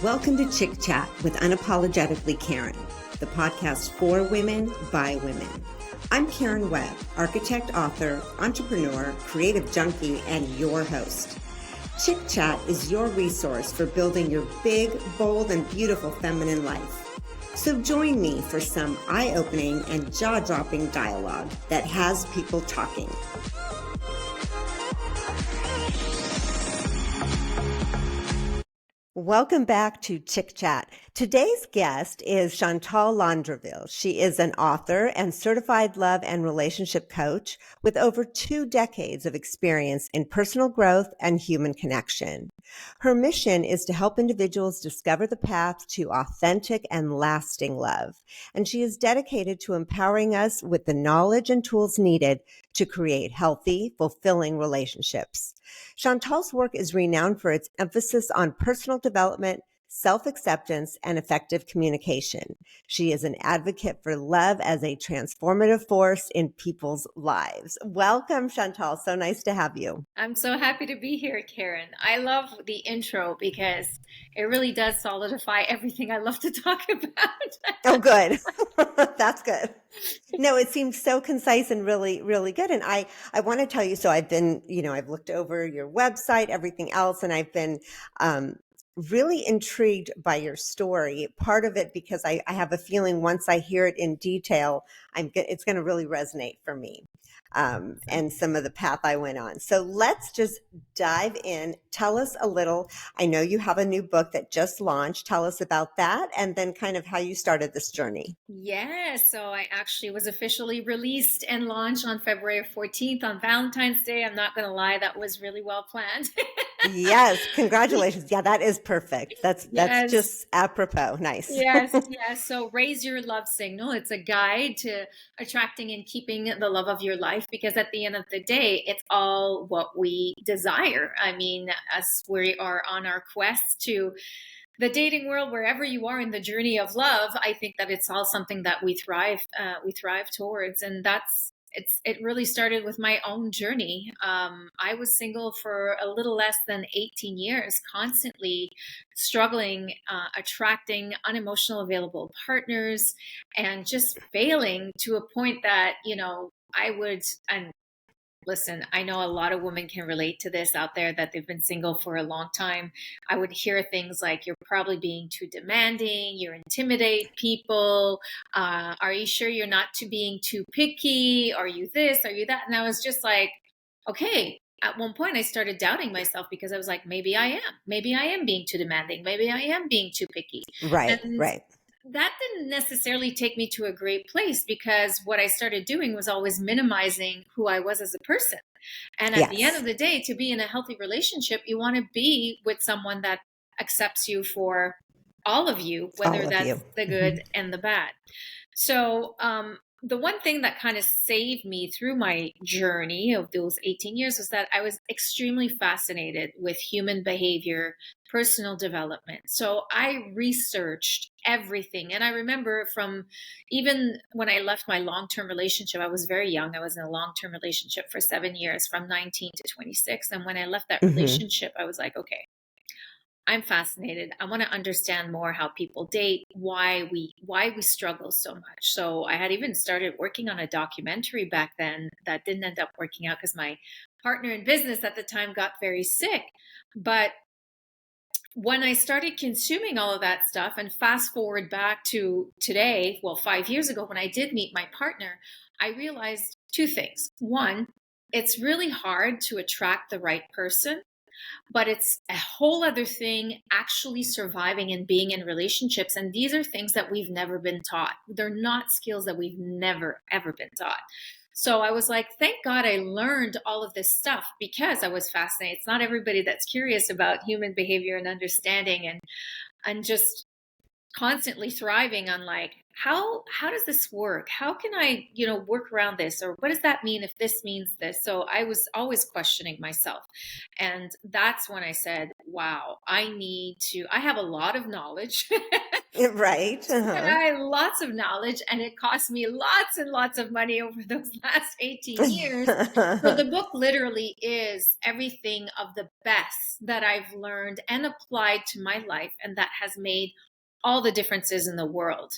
Welcome to Chick Chat with Unapologetically Karen, the podcast for women by women. I'm Karen Webb, architect, author, entrepreneur, creative junkie, and your host. Chick Chat is your resource for building your big, bold, and beautiful feminine life. So join me for some eye-opening and jaw-dropping dialogue that has people talking. Welcome back to Chick Chat. Today's guest is Chantal Landreville. She is an author and certified love and relationship coach with over 2 decades of experience in personal growth and human connection. Her mission is to help individuals discover the path to authentic and lasting love. And she is dedicated to empowering us with the knowledge and tools needed to create healthy, fulfilling relationships. Chantal's work is renowned for its emphasis on personal development, self-acceptance, and effective communication. She is an advocate for love as a transformative force in people's lives. Welcome, Chantal. So nice to have you. I'm so happy to be here, Karen. I love the intro because it really does solidify everything I love to talk about. Oh, good. That's good. No, it seems so concise and really, really good. And I want to tell you, so I've been, I've looked over your website, everything else, and I've been really intrigued by your story. Part of it because I have a feeling once I hear it in detail, it's going to really resonate for me. And some of the path I went on. So let's just dive in. Tell us a little. I know you have a new book that just launched. Tell us about that and then kind of how you started this journey. Yeah, so I actually was officially released and launched on February 14th on Valentine's Day. I'm not going to lie, that was really well planned. Yes, congratulations. Yeah, that is perfect. That's Yes. just apropos. Nice. Yes. So Raise Your Love Signal. It's a guide to attracting and keeping the love of your life because at the end of the day, it's all what we desire. I mean, as we are on our quest to the dating world, wherever you are in the journey of love, I think that it's all something that we thrive towards. And it really started with my own journey. I was single for a little less than 18 years, constantly struggling, attracting unemotional available partners and just failing to a point that, and listen, I know a lot of women can relate to this out there that they've been single for a long time. I would hear things like, you're probably being too demanding, you intimidate people. Are you sure you're not being too picky? Are you this? Are you that? And I was just like, okay. At one point, I started doubting myself because I was like, maybe I am. Maybe I am being too demanding. Maybe I am being too picky. Right, And right. that didn't necessarily take me to a great place because what I started doing was always minimizing who I was as a person. And at the end of the day, to be in a healthy relationship, you want to be with someone that accepts you for all of you, whether that's the good and the bad. So, the one thing that kind of saved me through my journey of those 18 years was that I was extremely fascinated with human behavior, personal development. So I researched everything. And I remember from even when I left my long-term relationship, I was very young. I was in a long-term relationship for 7 years from 19 to 26. And when I left that relationship, I was like, okay, I'm fascinated. I want to understand more how people date, why we struggle so much. So I had even started working on a documentary back then that didn't end up working out because my partner in business at the time got very sick. But when I started consuming all of that stuff and fast forward back to today, 5 years ago, when I did meet my partner, I realized 2 things. One, it's really hard to attract the right person. But it's a whole other thing actually surviving and being in relationships. And these are things that we've never been taught. They're not skills that we've never, ever been taught. So I was like, thank God I learned all of this stuff because I was fascinated. It's not everybody that's curious about human behavior and understanding and just constantly thriving on like, how does this work? How can I, work around this? Or what does that mean if this means this? So I was always questioning myself. And that's when I said, wow, I have a lot of knowledge. Right. Uh-huh. I had lots of knowledge, and it cost me lots and lots of money over those last 18 years. So the book literally is everything of the best that I've learned and applied to my life, and that has made all the differences in the world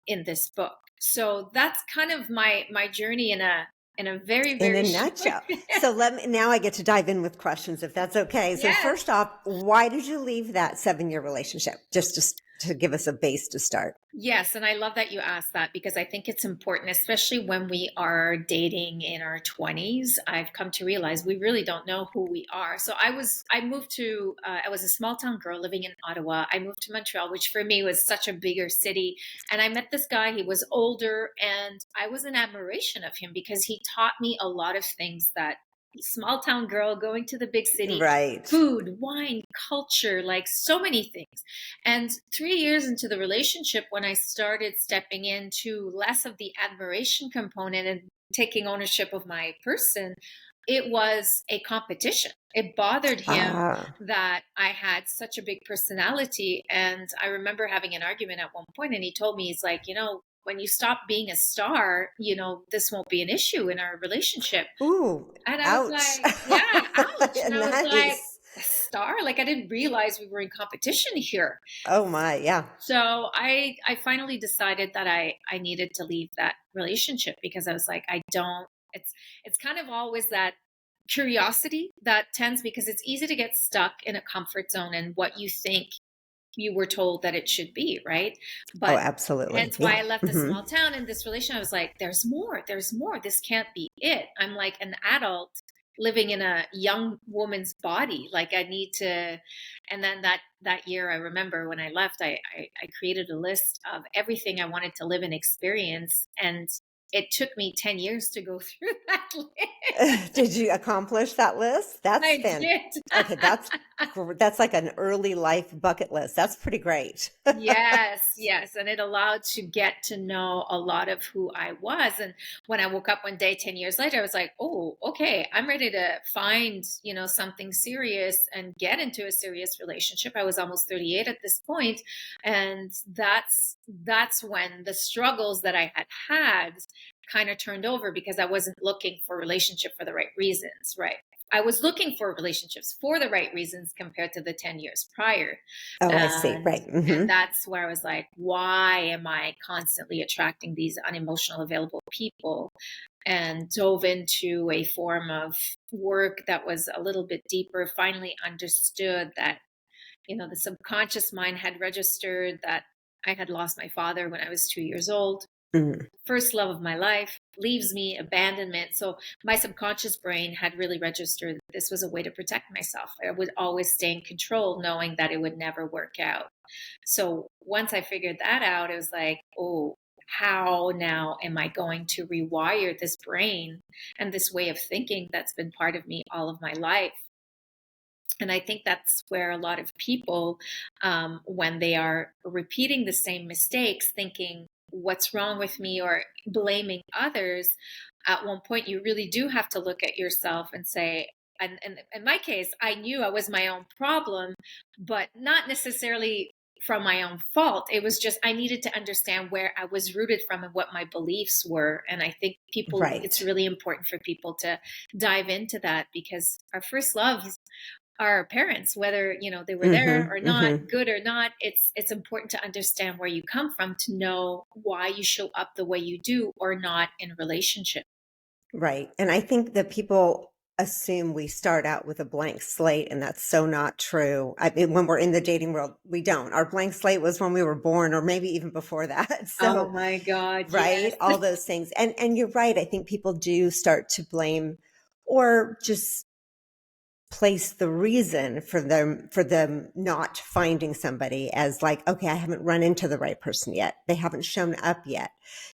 in this book. So that's kind of my journey in a very, In a very short. nutshell. So now I get to dive in with questions if that's okay. So Yes. first off, why did you leave that 7-year relationship? Just to give us a base to start. Yes, and I love that you asked that because I think it's important, especially when we are dating in our 20s. I've come to realize we really don't know who we are. So I moved to, I was a small town girl living in Ottawa. I moved to Montreal, which for me was such a bigger city. And I met this guy, he was older, and I was in admiration of him because he taught me a lot of things that small town girl going to the big city, Right. food, wine, culture, like so many things. And 3 years into the relationship, when I started stepping into less of the admiration component and taking ownership of my person, it was a competition. It bothered him Ah. that I had such a big personality. And I remember having an argument at one point, and he told me, he's like, when you stop being a star, this won't be an issue in our relationship. Ooh, And I was ouch. like, yeah, ouch. And I was like, Nice. a star? Like I didn't realize we were in competition here. Oh my, yeah. So I finally decided that I needed to leave that relationship because I was like, I don't, it's kind of always that curiosity that tends, because it's easy to get stuck in a comfort zone and what you think you were told that it should be, right? Oh, But absolutely. hence why Yeah. I left the Hmm. small town in this relation. I was like, there's more, there's more. This can't be it. I'm like an adult living in a young woman's body. Like I need to. And then that year, I remember when I left, I created a list of everything I wanted to live and experience. And it took me 10 years to go through that list. Did you accomplish that list? That's I fan. did. Okay, that's like an early life bucket list. That's pretty great. Yes, yes. And it allowed to get to know a lot of who I was. And when I woke up one day 10 years later, I was like, oh, okay, I'm ready to find, something serious and get into a serious relationship. I was almost 38 at this point. And that's when the struggles that I had kind of turned over because I wasn't looking for a relationship for the right reasons, right? I was looking for relationships for the right reasons compared to the 10 years prior. Oh, I see. And Right. and Hmm. that's where I was like, why am I constantly attracting these unemotional available people? And dove into a form of work that was a little bit deeper, finally understood that, the subconscious mind had registered that I had lost my father when I was 2 years old, Hmm. first love of my life, leaves me, abandonment. So my subconscious brain had really registered that this was a way to protect myself. I would always stay in control, knowing that it would never work out. So once I figured that out, it was like, oh, how now am I going to rewire this brain and this way of thinking that's been part of me all of my life? And I think that's where a lot of people, when they are repeating the same mistakes, thinking, what's wrong with me, or blaming others, at one point you really do have to look at yourself and say, and in my case, I knew I was my own problem, but not necessarily from my own fault. It was just I needed to understand where I was rooted from and what my beliefs were. And I think it's Right. really important for people to dive into that because our first love our parents, whether they were there Hmm. or not, Hmm. good or not. It's important to understand where you come from to know why you show up the way you do or not in relationship. Right. And I think that people assume we start out with a blank slate, and that's so not true. I mean, when we're in the dating world, we don't. Our blank slate was when we were born, or maybe even before that. Oh So, my God, right, yes. all those things. And you're right. I think people do start to blame or just place the reason for them not finding somebody as like, okay, I haven't run into the right person yet, they haven't shown up yet,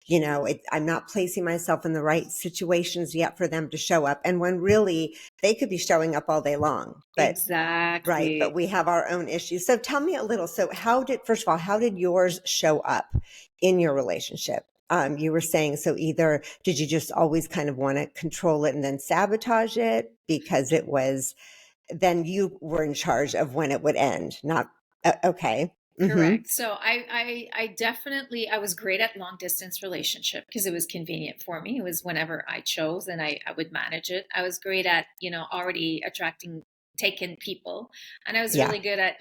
I'm not placing myself in the right situations yet for them to show up, and when really they could be showing up all day long, but right, but Exactly. we have our own issues. So tell me a little, so first of all, how did yours show up in your relationship? You were saying, so either did you just always kind of want to control it and then sabotage it because it was, then you were in charge of when it would end? Not, okay. Mm-hmm. Correct. So I definitely, I was great at long distance relationship because it was convenient for me. It was whenever I chose and I would manage it. I was great at, already attracting taken people. And I was Yeah. really good at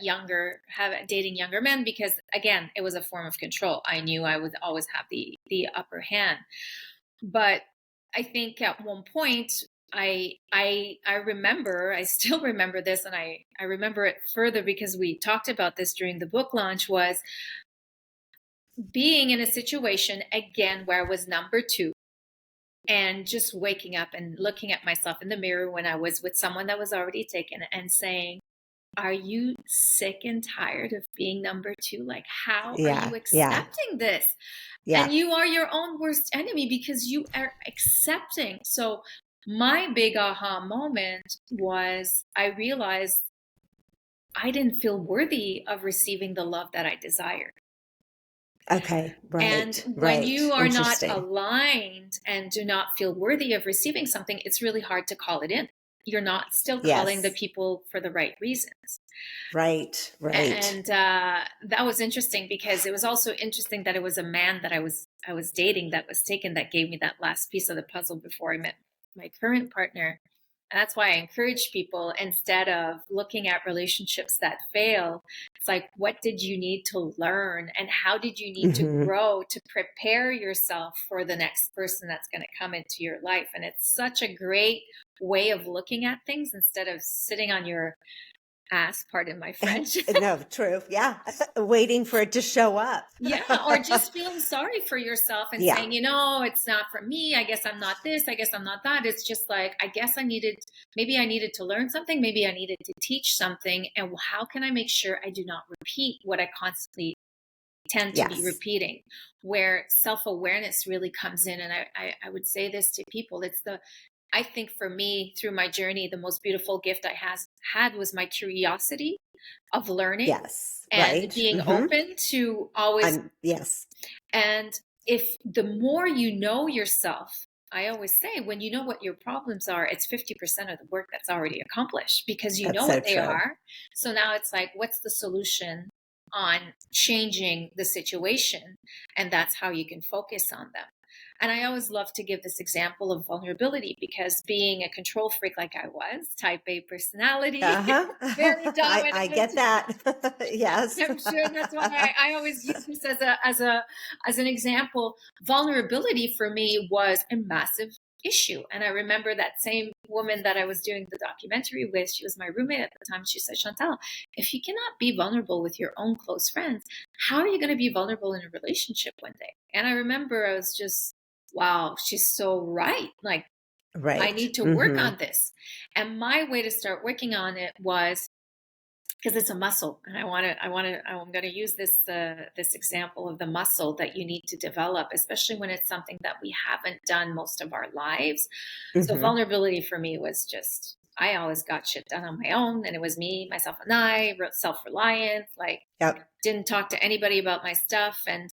dating younger men because again, it was a form of control. I knew I would always have the upper hand. But I think at one point I remember, I still remember this, and I remember it further because we talked about this during the book launch, was being in a situation again where I was number two and just waking up and looking at myself in the mirror when I was with someone that was already taken and saying, are you sick and tired of being number two? Like, how are Yeah. you Yeah. accepting this? Yeah. And you are your own worst enemy because you are accepting. So my big aha moment was I realized I didn't feel worthy of receiving the love that I desired. Okay. And Right. when Right. you are not Interesting. aligned and do not feel worthy of receiving something, it's really hard to call it in. You're not still calling the Yes. people for the right reasons. Right. Right. And that was interesting because it was also interesting that it was a man that I was dating that was taken that gave me that last piece of the puzzle before I met my current partner. And that's why I encourage people, instead of looking at relationships that fail, it's like, what did you need to learn and how did you need to Mm-hmm. grow to prepare yourself for the next person that's going to come into your life? And it's such a great way of looking at things instead of sitting on your ass, pardon my French. No, true. Yeah. Waiting for it to show up. Yeah, or just feeling sorry for yourself and Yeah. saying, it's not for me. I guess I'm not this. I guess I'm not that. It's just like, I guess maybe I needed to learn something. Maybe I needed to teach something. And how can I make sure I do not repeat what I constantly tend to be Yes. repeating, where self-awareness really comes in? And I would say this to people. I think for me, through my journey, the most beautiful gift I had was my curiosity of learning Yes. and Right. being Mm-hmm. open to always. Yes. And if the more you know yourself, I always say, when you know what your problems are, it's 50% of the work that's already accomplished because you That's know so what they true. are. So now it's like, what's the solution on changing the situation? And that's how you can focus on them. And I always love to give this example of vulnerability because being a control freak like I was, type A personality, Uh-huh. very I dominant. get that. Yes. I'm sure that's why I always use this as an example. Vulnerability for me was a massive issue. And I remember that same woman that I was doing the documentary with, she was my roommate at the time. She said, Chantal, if you cannot be vulnerable with your own close friends, how are you going to be vulnerable in a relationship one day? And I remember I was just, wow, she's so right. Like, I Right. need to work Mm-hmm. on this. And my way to start working on it was, because it's a muscle, and I'm going to use this example of the muscle that you need to develop, especially when it's something that we haven't done most of our lives. So Mm-hmm. vulnerability for me was just, I always got shit done on my own, and it was me, myself, and I, self-reliant, like Yep. didn't talk to anybody about my stuff. And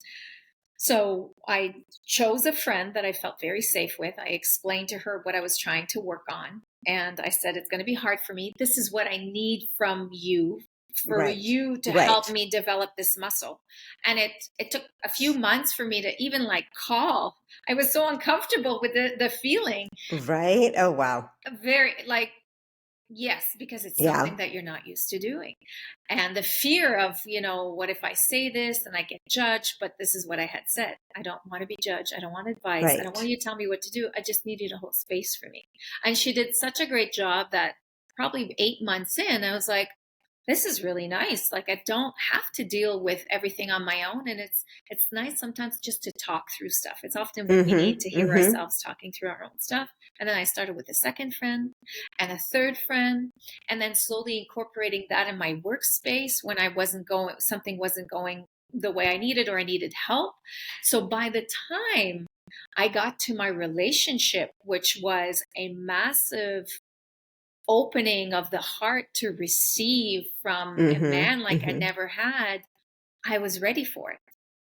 so I chose a friend that I felt very safe with. I explained to her what I was trying to work on. And I said, it's going to be hard for me. This is what I need from you for Right. you to help Right. me develop this muscle. And it took a few months for me to even like call. I was so uncomfortable with the feeling. Right. Oh, wow. Very like, yes, because it's Yeah. something that you're not used to doing. And the fear of, what if I say this and I get judged? But this is what I had said. I don't want to be judged. I don't want advice. I don't want Right. you to tell me what to do. I just need you to hold space for me. And she did such a great job that probably 8 months in, I was like, this is really nice. Like, I don't have to deal with everything on my own. And it's nice sometimes just to talk through stuff. It's often when we need to Mm-hmm. hear Mm-hmm. ourselves talking through our own stuff. And then I started with a second friend and a third friend, and then slowly incorporating that in my workspace when something wasn't going the way I needed or I needed help. So by the time I got to my relationship, which was a massive opening of the heart to receive from a man Mm-hmm. like I Mm-hmm. never had, I was ready for it.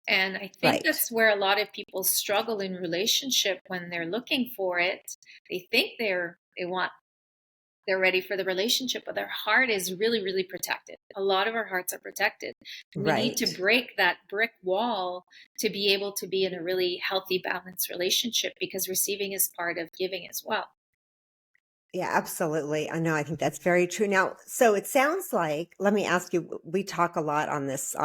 And I think Right. that's where a lot of people struggle in relationship when they're looking for it. They think they they're ready for the relationship, but their heart is really, really protected. A lot of our hearts are protected. We need to Right. break that brick wall to be able to be in a really healthy, balanced relationship, because receiving is part of giving as well. Yeah, absolutely. I know. I think that's very true. Now, so it sounds like, let me ask you, we talk a lot on this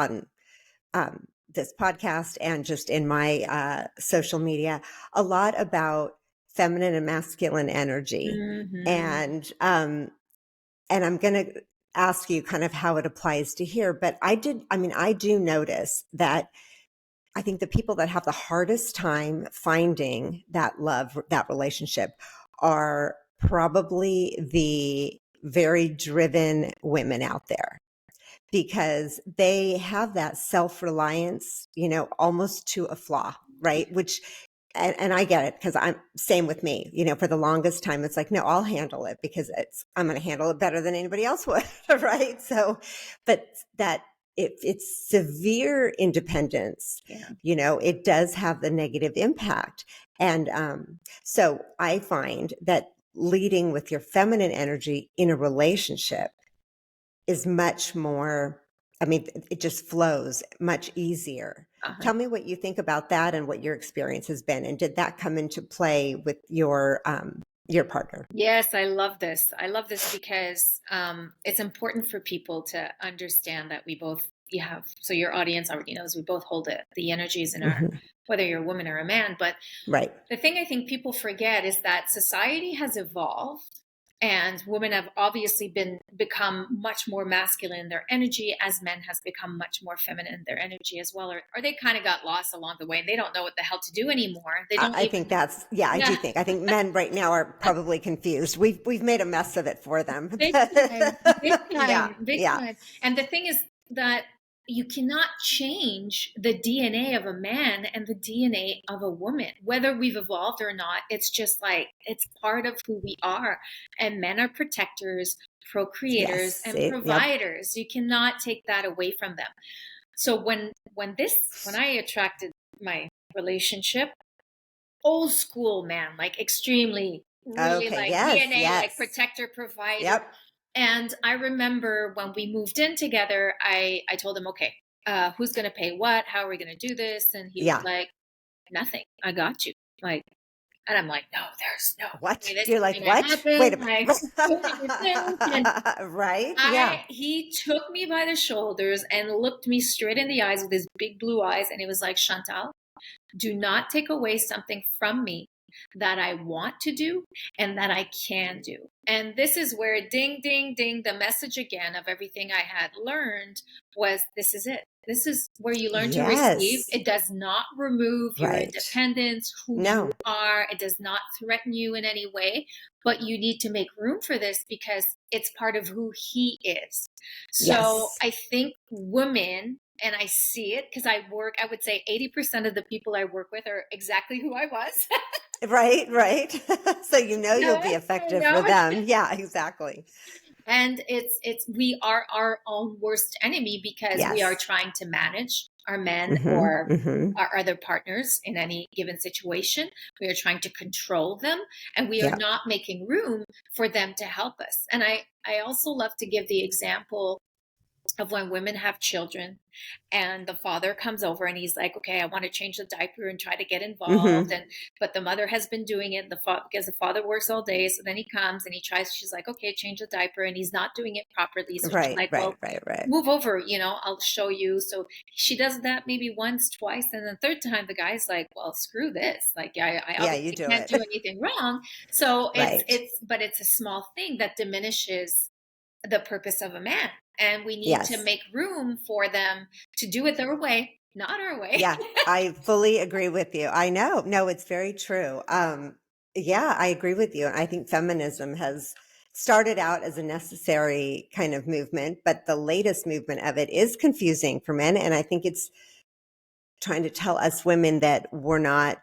podcast and just in my social media, a lot about feminine and masculine energy. Mm-hmm. And I'm going to ask you kind of how it applies to here. But I do notice that I think the people that have the hardest time finding that love, that relationship, are probably the very driven women out there, because they have that self-reliance, almost to a flaw, right? Which, and I get it, because I'm same with me, for the longest time, it's like, no, I'll handle it because I'm going to handle it better than anybody else would. Right. So, but that if it's severe independence, Yeah. it does have the negative impact. And, so I find that leading with your feminine energy in a relationship is much more, it just flows much easier. Uh-huh. Tell me what you think about that and what your experience has been. And did that come into play with your partner? Yes, I love this. I love this because it's important for people to understand that we both, you have, so your audience already knows we both hold the energies in our, Hmm. whether you're a woman or a man. But Right. the thing I think people forget is that society has evolved, and women have obviously become much more masculine in their energy, as men has become much more feminine in their energy as well. Or they kind of got lost along the way and they don't know what the hell to do anymore. They don't I think even, that's, yeah, I do yeah, think. I think men right now are probably confused. We've made a mess of it for them. big time, big Yeah, time, big yeah. time. And the thing is that you cannot change the DNA of a man and the DNA of a woman, whether we've evolved or not. It's just like, it's part of who we are. And men are protectors, procreators, Yes. and Yep. providers. You cannot take that away from them. So when I attracted my relationship, old school man, like extremely, really Okay. like Yes. DNA, like Yes. protector, provider. Yep. And I remember when we moved in together, I told him, okay, who's going to pay what? How are we going to do this? And he was Yeah. like, nothing. I got you. Like, and I'm like, no, there's no way What? this You're is like, going to what? Wait happen. a Like, what do you think? And minute. Right? Yeah. he took me by the shoulders and looked me straight in the eyes with his big blue eyes. And he was like, Chantal, do not take away something from me that I want to do and that I can do. And this is where ding, ding, ding, the message again of everything I had learned was, this is it. This is where you learn to receive. Yes. It does not remove your Right. independence, who you No. are. It does not threaten you in any way, but you need to make room for this because it's part of who he is. So Yes. I think women, and I see it because I would say 80% of the people I work with are exactly who I was. Right. Right. So you'll No, be I effective for know. them. Yeah, exactly. And we are our own worst enemy because we are Yes. trying to manage our men Hmm. or Hmm. our other partners in any given situation. We are trying to control them, and we are Yeah. not making room for them to help us. And I also love to give the example of when women have children and the father comes over and he's like, okay, I want to change the diaper and try to get involved. Hmm. And, but the mother has been doing it because the father works all day. So then he comes and he tries, she's like, okay, change the diaper. And he's not doing it properly. So she's Right. like, Right. well, Right. Right. move over, I'll show you. So she does that maybe once, twice. And the third time the guy's like, well, screw this. Like, I Yeah, you obviously do can't do it. anything wrong. So Right. but it's a small thing that diminishes the purpose of a man. And we need to Yes. make room for them to do it their way, not our way. Yeah, I fully agree with you. I know. No, it's very true. Yeah, I agree with you. And I think feminism has started out as a necessary kind of movement, but the latest movement of it is confusing for men. And I think it's trying to tell us women that we're not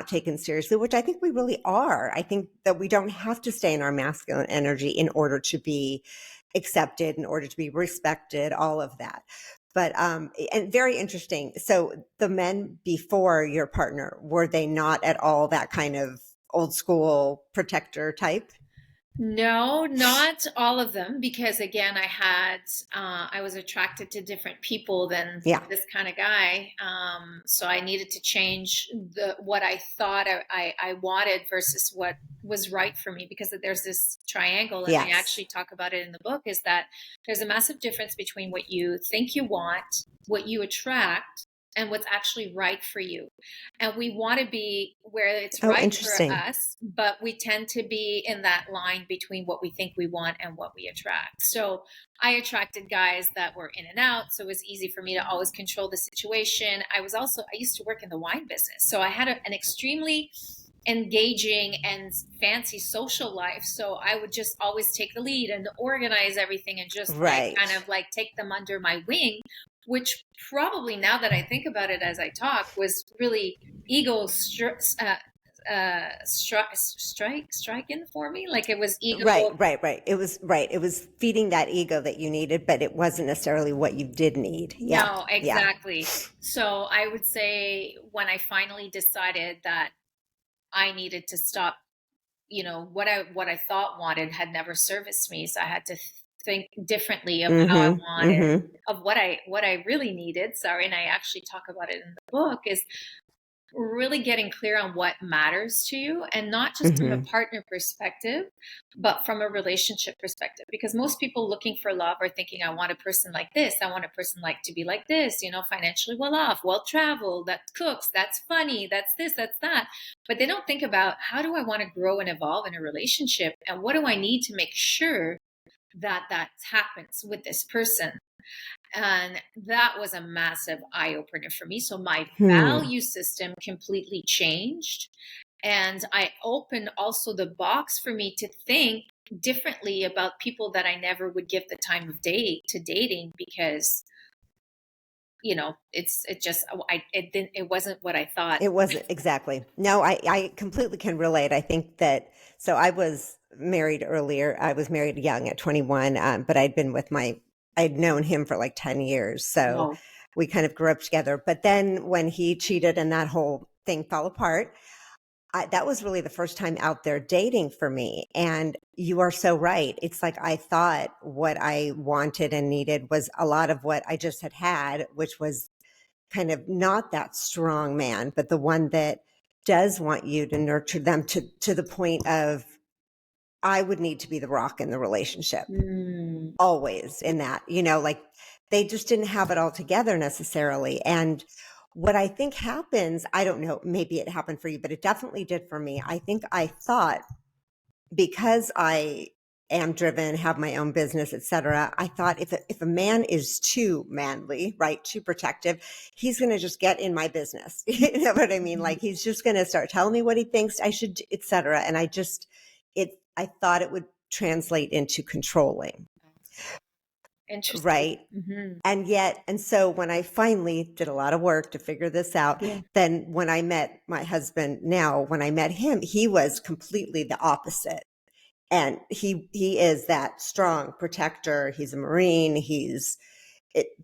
taken seriously, which I think we really are. I think that we don't have to stay in our masculine energy in order to be accepted, in order to be respected, all of that. But and very interesting. So the men before your partner, were they not at all that kind of old school protector type? No, not all of them, because again, I was attracted to different people than Yeah. this kind of guy. So I needed to change what I thought I wanted versus what was right for me, because there's this triangle, and I Yes. actually talk about it in the book, is that there's a massive difference between what you think you want, what you attract, and what's actually right for you. And we want to be where it's Oh, right for interesting. us, but we tend to be in that line between what we think we want and what we attract. So I attracted guys that were in and out, so it was easy for me to always control the situation. I used to work in the wine business, so I had an extremely engaging and fancy social life. So I would just always take the lead and organize everything, and just like kind Right. of like take them under my wing, which probably, now that I think about it as I talk, was really ego striking for me. Like, it was Right, ego. right. It was right. It was feeding that ego that you needed, but it wasn't necessarily what you did need. Yeah. No, Yeah. exactly. So I would say when I finally decided that I needed to stop, what I thought wanted had never serviced me, so I had to think differently of how I Mm-hmm. wanted, Mm-hmm. of what I really needed. Sorry, and I actually talk about it in the book, is really getting clear on what matters to you, and not just from a Mm-hmm. partner perspective, but from a relationship perspective. Because most people looking for love are thinking, I want a person like this, I want a person like to be like this, financially well off, well traveled, that cooks, that's funny, that's this, that's that. But they don't think about, how do I want to grow and evolve in a relationship, and what do I need to make sure that happens with this person. And that was a massive eye opener for me. So my Hmm. value system completely changed. And I opened also the box for me to think differently about people that I never would give the time of day to dating, because it wasn't what I thought. It wasn't exactly. No, I completely can relate. I think that, so I was married earlier. I was married young at 21, but I'd known him for like 10 years. So No. we kind of grew up together. But then when he cheated and that whole thing fell apart, that was really the first time out there dating for me. And you are so right. It's like I thought what I wanted and needed was a lot of what I just had, which was kind of not that strong man, but the one that does want you to nurture them to the point of, I would need to be the rock in the relationship, Mm. always in that, like they just didn't have it all together necessarily. And what I think happens, I don't know, maybe it happened for you, but it definitely did for me. I think I thought, because I am driven, have my own business, etc. I thought if a man is too manly, right, too protective, he's going to just get in my business. You know what I mean? Like he's just going to start telling me what he thinks I should, etc. And I thought it would translate into controlling, Interesting. right? Hmm. And so when I finally did a lot of work to figure this out, Yeah. then when I met my husband now, when I met him, he was completely the opposite. And he is that strong protector. He's a Marine.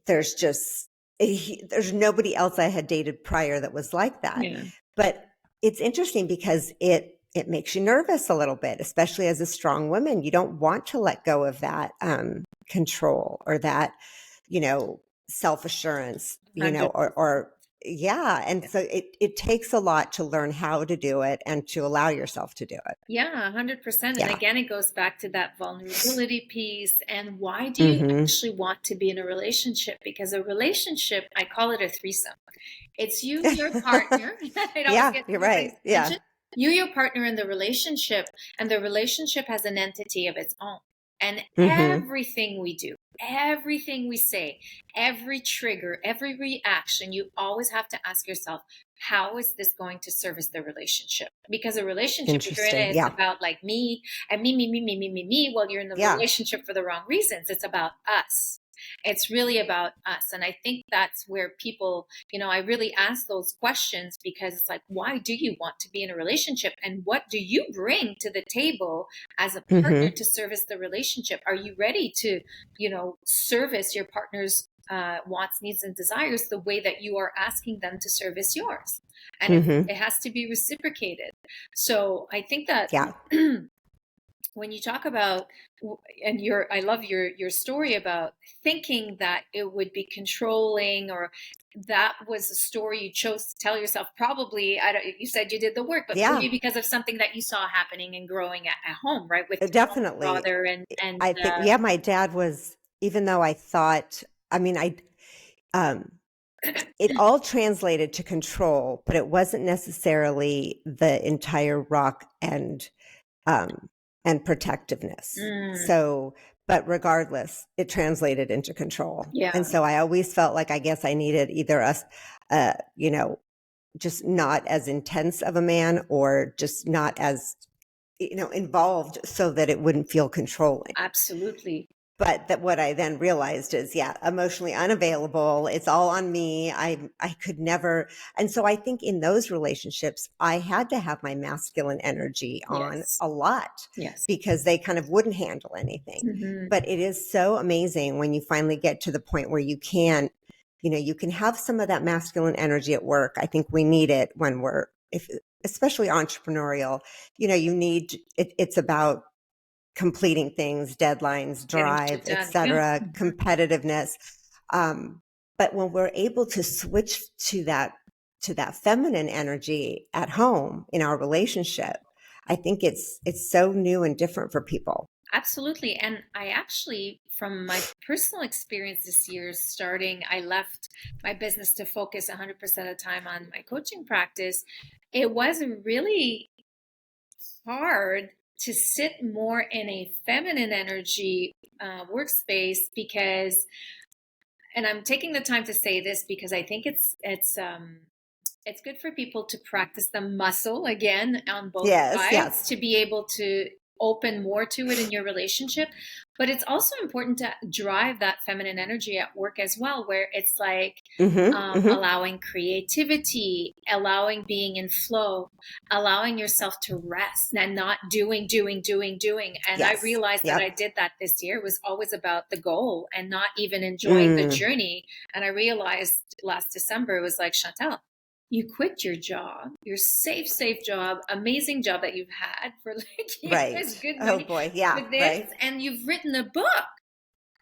There's just, there's nobody else I had dated prior that was like that. Yeah. But it's interesting because it makes you nervous a little bit, especially as a strong woman. You don't want to let go of that control or that, self assurance, 100%. or yeah. And so it takes a lot to learn how to do it and to allow yourself to do it. Yeah, 100%. And Yeah. again, it goes back to that vulnerability piece. And why do you Hmm. actually want to be in a relationship? Because a relationship, I call it a threesome. It's you, your partner. It always Yeah, gets you're everybody's right. Yeah. attention. You, your partner in the relationship, and the relationship has an entity of its own. And Hmm. everything we do, everything we say, every trigger, every reaction, you always have to ask yourself, how is this going to service the relationship? Because a relationship, if you're in Interesting. it, it's Yeah. about like me and me. Well, you're in the Yeah. relationship for the wrong reasons. It's about us. It's really about us. And I think that's where people, I really ask those questions, because it's like, why do you want to be in a relationship? And what do you bring to the table as a partner Hmm. to service the relationship? Are you ready to, service your partner's wants, needs, and desires the way that you are asking them to service yours? And Hmm. it has to be reciprocated. So I think that Yeah. when you talk about, and I love your story about thinking that it would be controlling, or that was a story you chose to tell yourself. Probably, I don't, you said you did the work, but Yeah, maybe because of something that you saw happening and growing at home, right, with your own definitely. father and I think, yeah, my dad was, even though I thought, I mean, um, it all translated to control, but it wasn't necessarily the entire rock and protectiveness. mm, So, but regardless, it translated into control. And yeah, so I always felt like I guess I needed either you know, just not as intense of a man, or just not as, involved, so that it wouldn't feel controlling. absolutely. But that what I then realized is, yeah, emotionally unavailable. It's all on me. I could never. And so I think in those relationships, I had to have my masculine energy on Yes. a lot, Yes. because they kind of wouldn't handle anything. Hmm. But it is so amazing when you finally get to the point where you can, you can have some of that masculine energy at work. I think we need it when especially entrepreneurial, you need it. It's about completing things, deadlines, Getting drive, shit done. Yeah. etc., Mhm. competitiveness. Um, but when we're able to switch to that feminine energy at home in our relationship, I think it's so new and different for people. Absolutely. And I actually, from my personal experience this year, I left my business to focus 100% of the time on my coaching practice. It was really hard to sit more in a feminine energy workspace because, and I'm taking the time to say this because I think it's good for people to practice the muscle again on both Yes, sides yes. to be able to open more to it in your relationship. But it's also important to drive that feminine energy at work as well, where it's like Mm-hmm. allowing creativity, allowing being in flow, allowing yourself to rest and not doing. And I Yes. realized that I Yep. did that this year. It was always about the goal and not even enjoying the Mm. journey. And I realized last December, it was like, Chantal, you quit your job, your safe job, amazing job that you've had for like Right. years, good Oh money boy. for Yeah. this, Right. and you've written a book.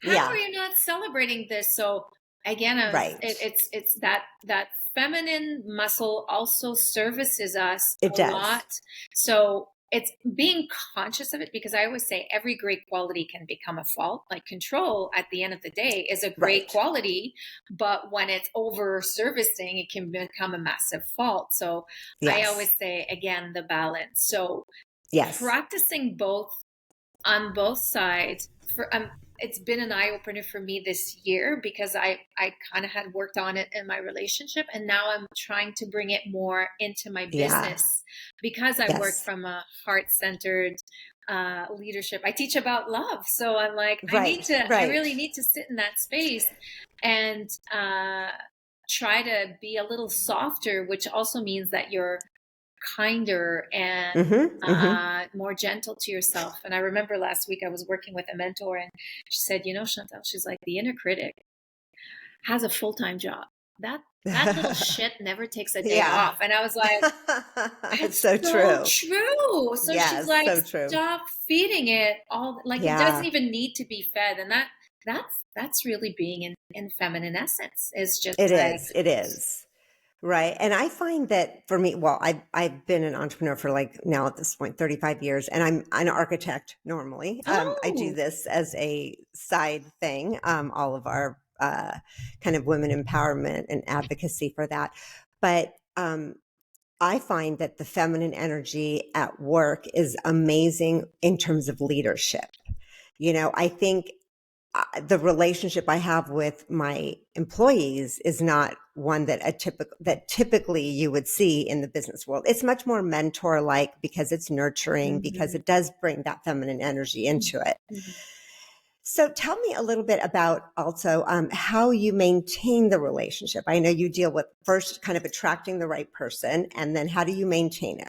How are Yeah. you not celebrating this? So again, Right. it's that feminine muscle also services us It a does. lot. So it's being conscious of it, because I always say every great quality can become a fault. Like control at the end of the day is a great Right. quality, but when it's over servicing, it can become a massive fault. So I always Yes. say, again, the balance. So Yes. practicing both on both sides for it's been an eye opener for me this year, because I kind of had worked on it in my relationship, and now I'm trying to bring it more into my Yeah. business, because I work Yes. from a heart-centered leadership. I teach about love, so I'm like, Right. I Right. really need to sit in that space and try to be a little softer, which also means that you're kinder and Mm-hmm. Mm-hmm. more gentle to yourself. And I remember last week I was working with a mentor, and she said, Chantal, she's like, the inner critic has a full-time job. That little shit never takes a day Yeah. off. And I was like, It's that's so so true. true. So she's Yes, like, so true. stop feeding it all. Like it doesn't Yeah, even need to be fed. And that's really being in feminine essence. It's just it like, is. It is. Right. And I find that for me, well, I've been an entrepreneur for like now at this point, 35 years, and I'm an architect normally. I do oh, this as a side thing, all of our kind of women empowerment and advocacy for that. But I find that the feminine energy at work is amazing in terms of leadership. I think the relationship I have with my employees is not one that typically you would see in the business world. It's much more mentor like, because it's nurturing, because mhm, it does bring that feminine energy into it. mhm. So tell me a little bit about also how you maintain the relationship. I know you deal with first kind of attracting the right person, and then how do you maintain it?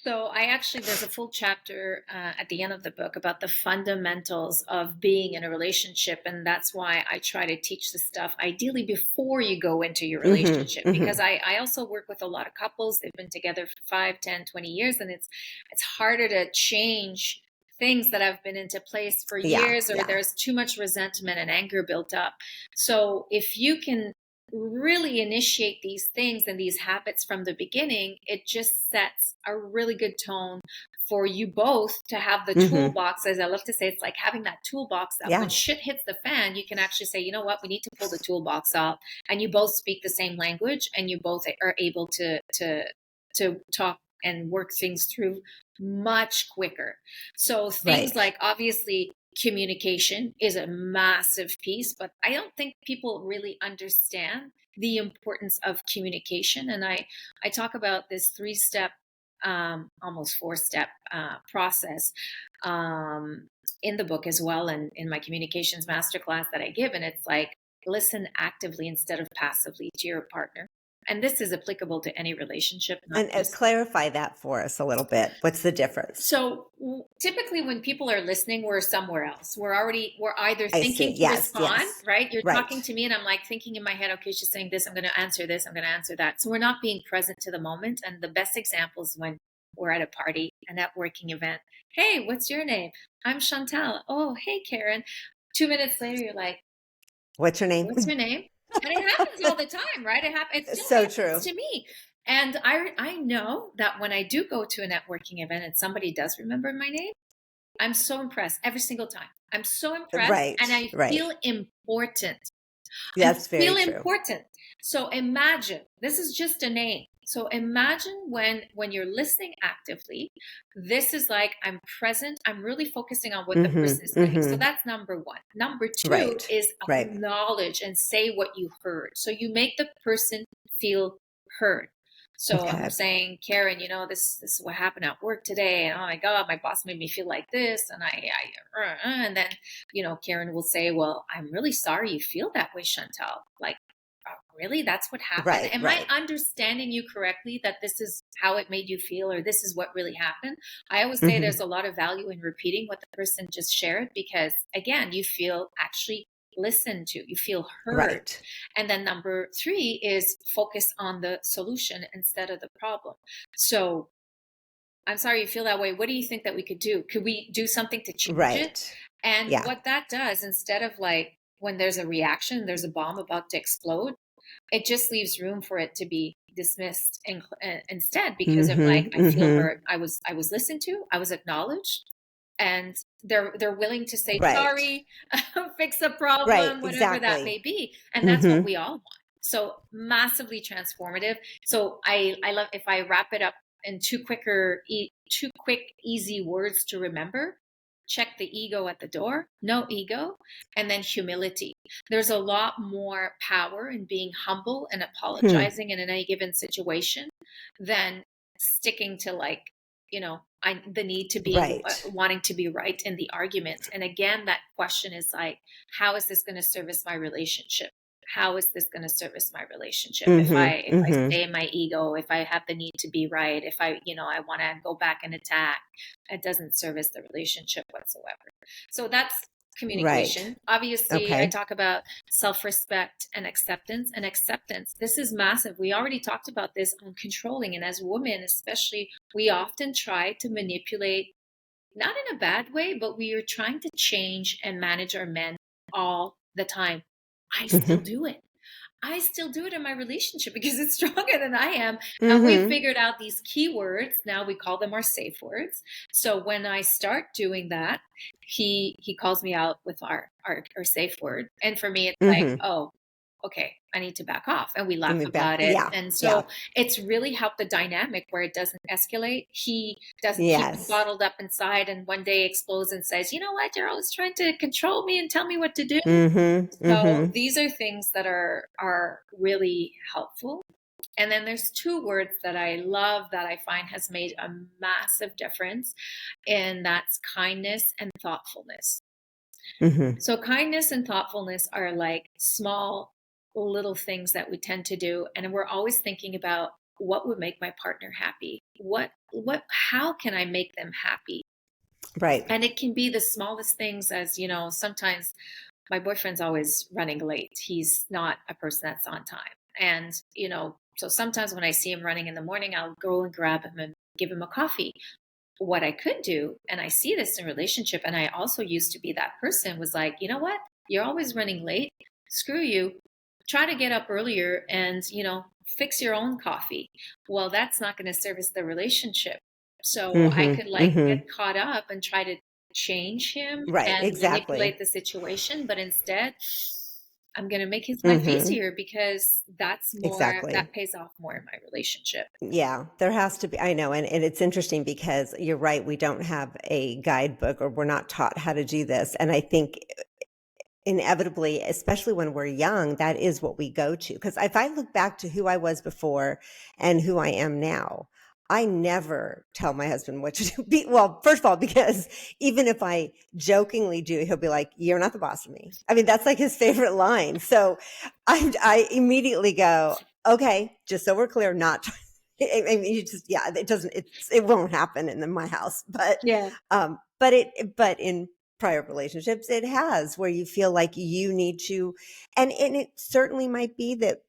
So there's a full chapter at the end of the book about the fundamentals of being in a relationship. And that's why I try to teach this stuff ideally before you go into your Mm-hmm. relationship, because Mm-hmm. I also work with a lot of couples. They've been together for 5, 10, 20 years, and it's harder to change things that have been into place for Yeah, years, or yeah. there's too much resentment and anger built up. So if you can really initiate these things and these habits from the beginning, it just sets a really good tone for you both to have the Mhm. toolbox. As I love to say, it's like having that toolbox that when Yeah. shit hits the fan, you can actually say, you know what, we need to pull the toolbox out. And you both speak the same language, and you both are able to talk and work things through much quicker. So things Right. like, obviously, communication is a massive piece, but I don't think people really understand the importance of communication. And I talk about this 3-step, almost 4-step process in the book as well, and in my communications masterclass that I give. And it's like, listen actively instead of passively to your partner. And this is applicable to any relationship, not And just. clarify that for us a little bit. What's the difference? So typically when people are listening, we're somewhere else. We're either I see. thinking to Yes, respond, yes. right? You're talking Right. to me and I'm like thinking in my head, okay, she's saying this, I'm going to answer this, I'm going to answer that. So we're not being present to the moment. And the best example is when we're at a party, a networking event. Hey, what's your name? I'm Chantal. Oh, hey, Karen. 2 minutes later, you're like, What's your name? what's your name? And it happens all the time, right? It still So happens true. to me. And I know that when I do go to a networking event and somebody does remember my name, I'm so impressed every single time. I'm so impressed, and Right, I right. feel important. I That's very feel true. important. So imagine, this is just a name. So imagine when you're listening actively, this is like, I'm present. I'm really focusing on what the person Mhm, is saying. So mhm. that's number one. Number two Right, is right. acknowledge and say what you heard. So you make the person feel heard. So I'm Okay. saying, Karen, this is what happened at work today, and oh my God, my boss made me feel like this, and and then Karen will say, well, I'm really sorry you feel that way, Chantal. Like, really? That's what happened? Right, Am I right. understanding you correctly, that this is how it made you feel, or this is what really happened? I always say Mhm. there's a lot of value in repeating what the person just shared, because again, you feel actually listened to, you feel heard. Right. And then number three is focus on the solution instead of the problem. So I'm sorry you feel that way. What do you think that we could do? Could we do something to change it? Right. And Yeah. what that does, instead of like when there's a reaction, there's a bomb about to explode, it just leaves room for it to be dismissed instead, because of like, Mhm, I feel mhm. heard. I was listened to, I was acknowledged, and they're willing to say Right. sorry, fix a Right, problem, whatever that may exactly. be. And that's what Mhm. we all want. So massively transformative. So I love, if I wrap it up in two quick, easy words to remember: check the ego at the door, no ego, and then humility. There's a lot more power in being humble and Hmm. apologizing in any given situation than sticking to, like, the need to be Right. wanting to be right in the argument. And again, that question is like, how is this going to service my relationship? How is this going to service my relationship? If I Mhm, if I mhm. stay in my ego, if I have the need to be right, if I want to go back and attack, it doesn't service the relationship whatsoever. So that's Right. communication. Obviously, I Okay. talk about self-respect and acceptance. And acceptance, this is massive. We already talked about this on controlling. And as women, especially, we often try to manipulate, not in a bad way, but we are trying to change and manage our men all the time. I still Mhm. do it. I still do it in my relationship because it's stronger than I am. And we Mhm. figured out these keywords. Now we call them our safe words. So when I start doing that, he calls me out with our safe word. And for me, it's like, Mhm. oh, okay, I need to back off. And we Let laugh me back. about it. Yeah, And yeah. so it's really helped the dynamic where it doesn't escalate. He doesn't keep it Yes. bottled up inside and one day explodes and says, you know what, you're always trying to control me and tell me what to do. Mhm, So mhm. these are things that are really helpful. And then there's two words that I love that I find has made a massive difference, and that's kindness and thoughtfulness. Mhm. So kindness and thoughtfulness are like small little things that we tend to do, and we're always thinking about what would make my partner happy. What how can I make them happy? Right. And it can be the smallest things, as sometimes my boyfriend's always running late. He's not a person that's on time. And, so sometimes when I see him running in the morning, I'll go and grab him and give him a coffee. what I could do, and I see this in relationship, and I also used to be that person, was like, you know what? You're always running late. Screw you. Try to get up earlier and, fix your own coffee. Well, that's not going to service the relationship. So I could like get caught up and try to change him Right, and exactly. manipulate the situation, but instead I'm going to make his life Mhm. easier because Exactly. that pays off more in my relationship. Yeah, there has to be. I know, and it's interesting because you're right, we don't have a guidebook or we're not taught how to do this, and I think inevitably, especially when we're young, that is what we go to. Because if I look back to who I was before and who I am now, I never tell my husband what to do. Well, first of all, because even if I jokingly do, he'll be like, "You're not the boss of me." I mean, that's like his favorite line. So I immediately go, "Okay, just so we're clear, not." I mean, yeah, it won't happen in my house, Yeah. but in prior relationships, it has, where you feel like you need to, and it certainly might be that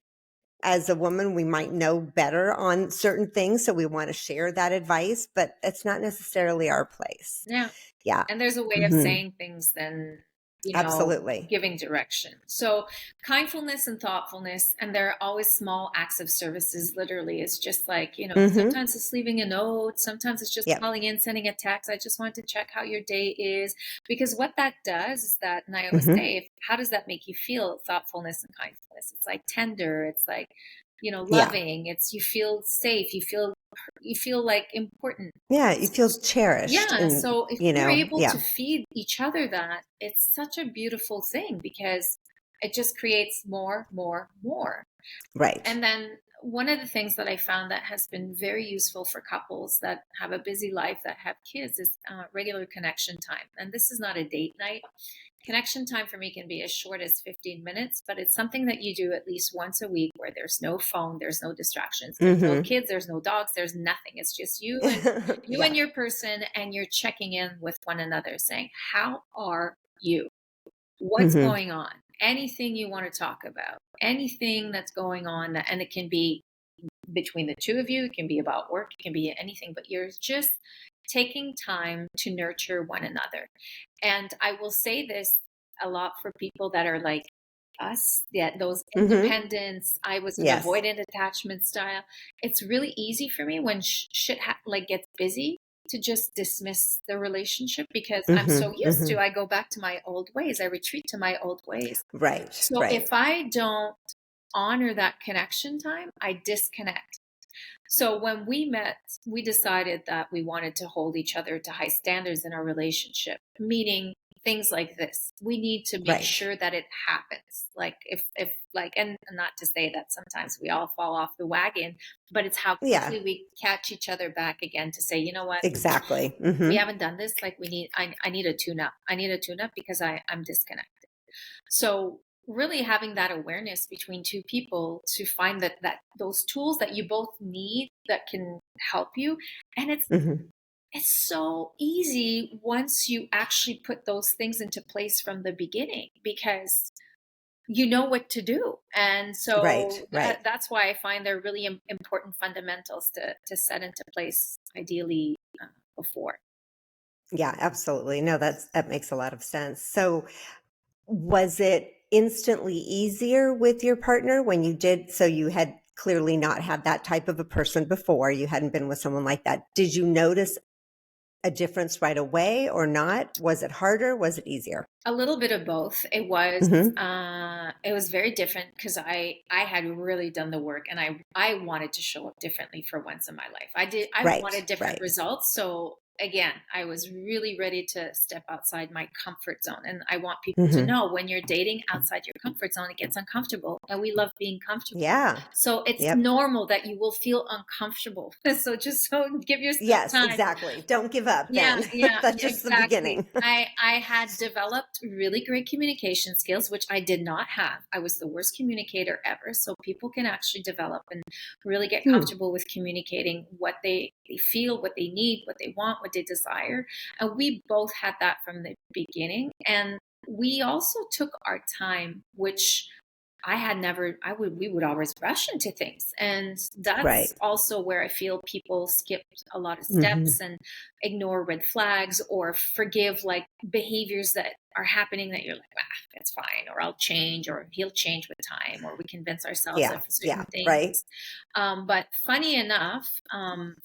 as a woman, we might know better on certain things. So we want to share that advice, but it's not necessarily our place. Yeah. Yeah. And there's a way of Hmm. saying things than, Absolutely. giving direction. So kindfulness and thoughtfulness, and there are always small acts of services, literally. It's just like, Hmm. sometimes it's leaving a note, sometimes it's just Yeah. calling in, sending a text. I just wanted to check how your day is. Because what that does is that, and I always Hmm. say, how does that make you feel? Thoughtfulness and kindfulness. It's like tender, it's like, Yeah. loving. It's you feel safe, you feel like important. Yeah. You feel cherished Yeah, and, so if we're able to yeah. feed each other that, it's such a beautiful thing because it just creates more, more, more. Right. And then one of the things that I found that has been very useful for couples that have a busy life that have kids is regular connection time. And this is not a date night. Connection time for me can be as short as 15 minutes, but it's something that you do at least once a week where there's no phone, there's no distractions, there's no Hmm. kids, there's no dogs, there's nothing. It's just you and Yeah. your person, and you're checking in with one another saying, "How are you? What's Hmm. going on? Anything you want to talk about? Anything that's going on?" And it can be between the two of you, it can be about work, it can be anything, but you're just taking time to nurture one another. And I will say this a lot for people that are like us, yeah, those Hmm. independents. I was an Yes. avoidant attachment style. It's really easy for me when like gets busy to just dismiss the relationship because I'm Hmm. so used Hmm. to. I go back to my old ways. I retreat to my old ways. Right. So if Right. I don't honor that connection time, I disconnect. So when we met, we decided that we wanted to hold each other to high standards in our relationship, meaning things like this. We need to make Right. sure that it happens. Like if like, and not to say that sometimes we all fall off the wagon, but it's how Yeah. quickly we catch each other back again to say, you know what, Exactly. we Hmm. haven't done this. Like I need a tune up. I need a tune up because I'm disconnected. So really having that awareness between two people to find that those tools that you both need that can help you. And Hmm. it's so easy once you actually put those things into place from the beginning because you know what to do. And Right. so Right. that's why I find they're really important fundamentals to set into place ideally before. Yeah, absolutely. No, that makes a lot of sense. So, was it instantly easier with your partner when you did? So you had clearly not had that type of a person before. You hadn't been with someone like that. Did you notice a difference right away or not? Was it harder? Was it easier? A little bit of both. Hmm. It was very different because I had really done the work and I wanted to show up differently for once in my life. I Right. wanted different Right. results. So again, I was really ready to step outside my comfort zone. And I want people to Hmm. know when you're dating outside your comfort zone, it gets uncomfortable. And we love being comfortable. Yeah. So it's Yep. normal that you will feel uncomfortable. So just so give yourself Yes, time. exactly. Don't give up Yeah, then. yeah, That's yeah, just the exactly. beginning. I had developed really great communication skills, which I did not have. I was the worst communicator ever. So people can actually develop and really get Hmm. comfortable with communicating what they feel, what they need, what they want, what they desire. And we both had that from the beginning. And we also took our time, which we would always rush into things. And that's Right. also where I feel people skip a lot of Hmm. steps and ignore red flags or forgive like behaviors that are happening that you're like, it's fine, or I'll change, or he'll change with time, or we convince ourselves of Yeah. certain Yeah. Right. things. But funny enough,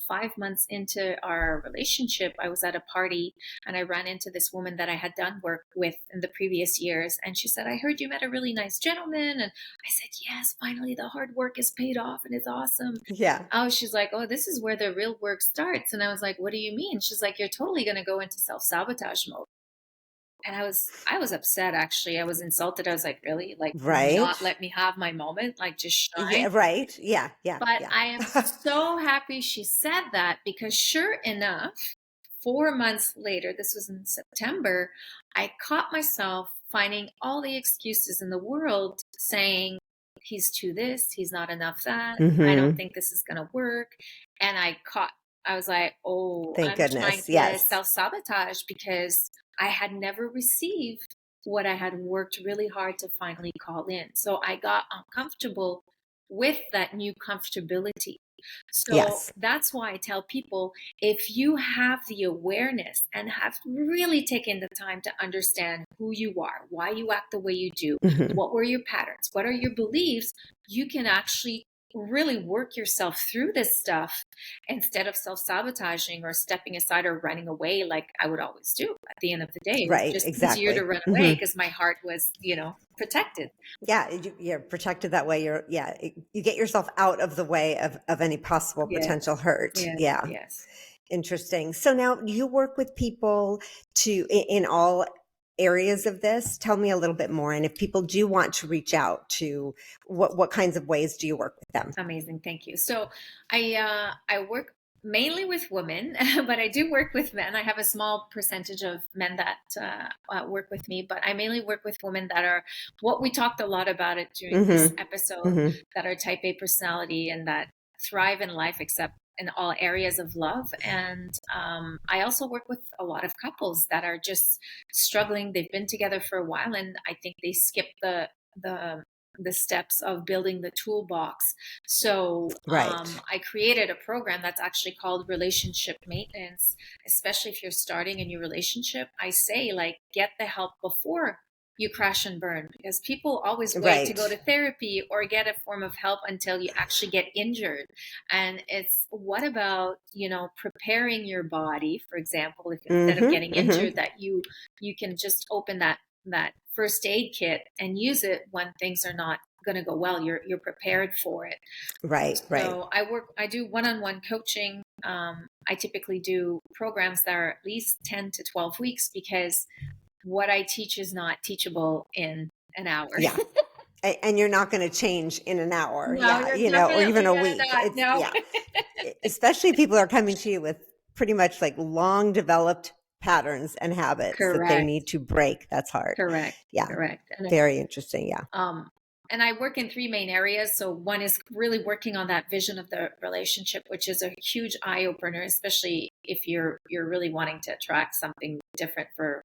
5 months into our relationship, I was at a party and I ran into this woman that I had done work with in the previous years. And she said, I heard you met a really nice gentleman. And I said, yes, finally the hard work is paid off and it's awesome. Yeah. Oh, she's like, oh, this is where the real work starts. And I was like, what do you mean? She's like, you're totally going to go into self-sabotage mode. And I was upset, actually. I was insulted. I was like, really? Like, can you Right. not let me have my moment? Like, just shine? Yeah. Right. Yeah. Yeah. But Yeah. I am so happy she said that, because sure enough, 4 months later, this was in September, I caught myself finding all the excuses in the world saying, he's too this, he's not enough that, I don't Hmm. think this is going to work. And I was like, oh, Thank I'm trying goodness. to Yes. self sabotage because I had never received what I had worked really hard to finally call in. So I got uncomfortable with that new comfortability. So Yes. that's why I tell people, if you have the awareness and have really taken the time to understand who you are, why you act the way you do, Hmm. what were your patterns, what are your beliefs, you can actually really work yourself through this stuff instead of self-sabotaging or stepping aside or running away like I would always do. At the end of the day, it was Right. just easier to Exactly. run away Hmm. because my heart was, protected. Yeah. You're protected that way. You get yourself out of the way of any possible Yes, potential hurt. yes, Yeah. yes. Interesting. So now you work with people in all areas of this. Tell me a little bit more. And if people do want to reach out to what kinds of ways do you work with them? Amazing, thank you. So I work mainly with women, but I do work with men. I have a small percentage of men that work with me, but I mainly work with women that are what we talked a lot about it during this Hmm. episode, Hmm. that are type A personality and that thrive in life, except in all areas of love. And I also work with a lot of couples that are just struggling. They've been together for a while, and I think they skip the the steps of building the toolbox. So Right. I created a program that's actually called relationship maintenance, especially if you're starting a new relationship. I say, like, get the help before you crash and burn, because people always wait to go to Right. therapy or get a form of help until you actually get injured. And it's, what about, preparing your body, for example, if instead of Hmm. getting Hmm. injured, that you can just open that first aid kit and use it when things are not going to go well. You're prepared for it. Right. Right. So I do one-on-one coaching. I typically do programs that are at least 10 to 12 weeks, because what I teach is not teachable in an hour. Yeah. And you're not going to change in an hour. No, Yeah. you're Or even definitely a gonna week. not. It's, No. yeah. Especially people are coming to you with pretty much like long developed patterns and habits that they Correct. need to break. That's hard. Correct. Yeah. Correct. Very interesting. Yeah. Um, and I work in three main areas. So one is really working on that vision of the relationship, which is a huge eye opener, especially if you're really wanting to attract something different for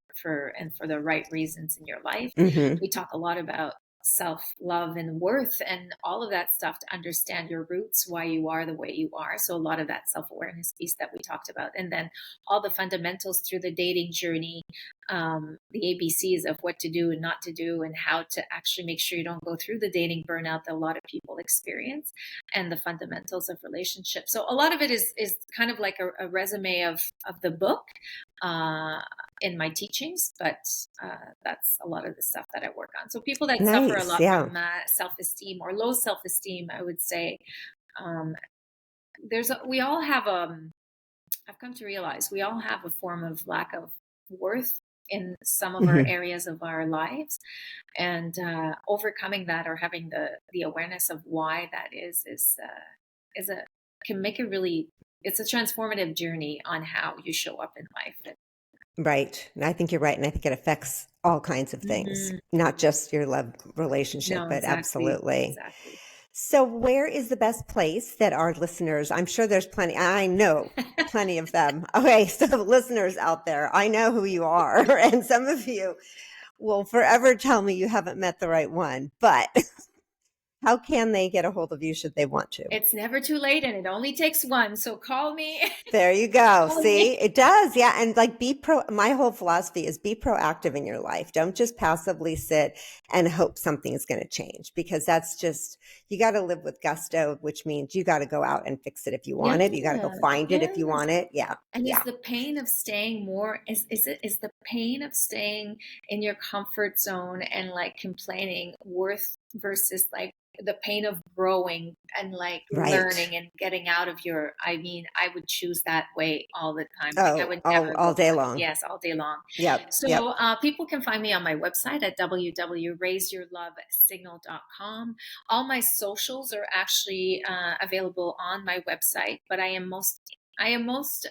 the right reasons in your life. Hmm. We talk a lot about self-love and worth and all of that stuff to understand your roots, why you are the way you are. So a lot of that self-awareness piece that we talked about. And then all the fundamentals through the dating journey, the ABCs of what to do and not to do, and how to actually make sure you don't go through the dating burnout that a lot of people experience, and the fundamentals of relationships. So a lot of it is kind of like a resume of the book in my teachings, but that's a lot of the stuff that I work on. So people that suffer a Nice. lot Yeah. from self-esteem or low self-esteem, I would say, um, we all have I've come to realize we all have a form of lack of worth in some of our Hmm. areas of our lives, and overcoming that, or having the awareness of why that is a can make a really, it's a transformative journey on how you show up in life. Right. And I think you're right. And I think it affects all kinds of things, Mhm. not just your love relationship, No, but exactly, absolutely. exactly. So, where is the best place that our listeners, I'm sure there's plenty, I know plenty of them. Okay. So, listeners out there, I know who you are. And some of you will forever tell me you haven't met the right one. But how can they get a hold of you should they want to? It's never too late, and it only takes one. So call me. There you go. See, it does. Yeah. And like my whole philosophy is be proactive in your life. Don't just passively sit and hope something is going to change, because that's just, you got to live with gusto, which means you got to go out and fix it if you want it. You got to go find it if you want it. Yeah. And is the pain of staying is the pain of staying in your comfort zone and like complaining worth versus like the pain of growing and like learning and getting out of your, I mean, I would choose that way all the time. Like I would never all day long. Yes, all day long. Yep. So people can find me on my website at www.raiseyourlovesignal.com. All my socials are actually available on my website, but I am most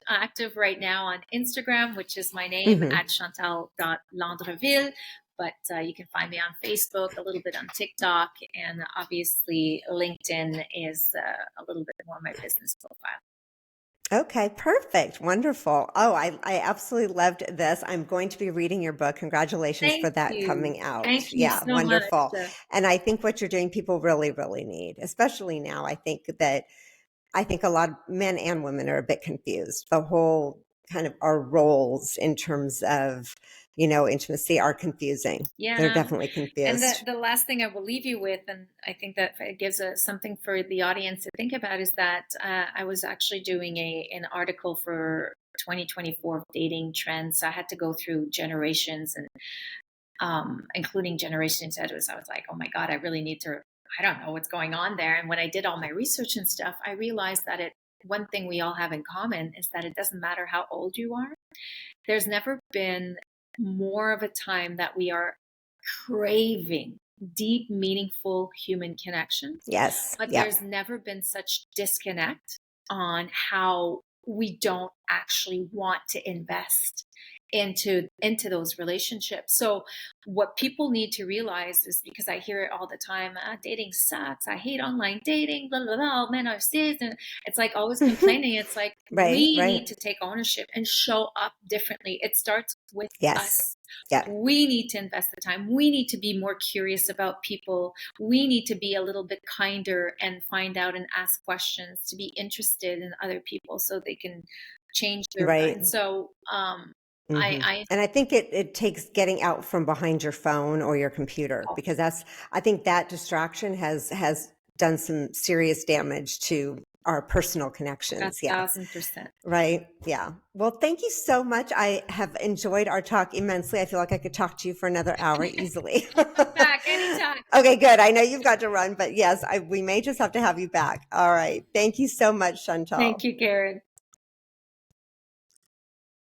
active right now on Instagram, which is my name at Chantal.Landreville. But you can find me on Facebook, a little bit on TikTok, and obviously LinkedIn is a little bit more my business profile. Okay, perfect. Wonderful. Oh, I absolutely loved this. I'm going to be reading your book. Congratulations for that coming out. Thank you so wonderful. much. And I think what you're doing, people really, really need, especially now. I think a lot of men and women are a bit confused. The whole kind of our roles in terms of, intimacy are confusing. Yeah. They're definitely confused. And the last thing I will leave you with, and I think that it gives something for the audience to think about, is that I was actually doing an article for 2024 dating trends. So I had to go through generations and including Generation Z. I was like, oh my God, I really need to, I don't know what's going on there. And when I did all my research and stuff, I realized that one thing we all have in common is that it doesn't matter how old you are. There's never been more of a time that we are craving deep, meaningful human connections. Yes. But there's never been such disconnect on how we don't actually want to invest into those relationships. So what people need to realize is, because I hear it all the time, dating sucks, I hate online dating, blah, blah, blah, men are cis, and it's like always complaining. It's like we need to take ownership and show up differently. It starts with us. Yeah. We need to invest the time. We need to be more curious about people. We need to be a little bit kinder and find out and ask questions, to be interested in other people so they can change their mind. So and I think it takes getting out from behind your phone or your computer, because I think that distraction has done some serious damage to our personal connections. 1,000%. Right. Yeah. Well, thank you so much. I have enjoyed our talk immensely. I feel like I could talk to you for another hour easily. Back anytime. Okay, good. I know you've got to run, but yes, we may just have to have you back. All right. Thank you so much, Chantal. Thank you, Karen.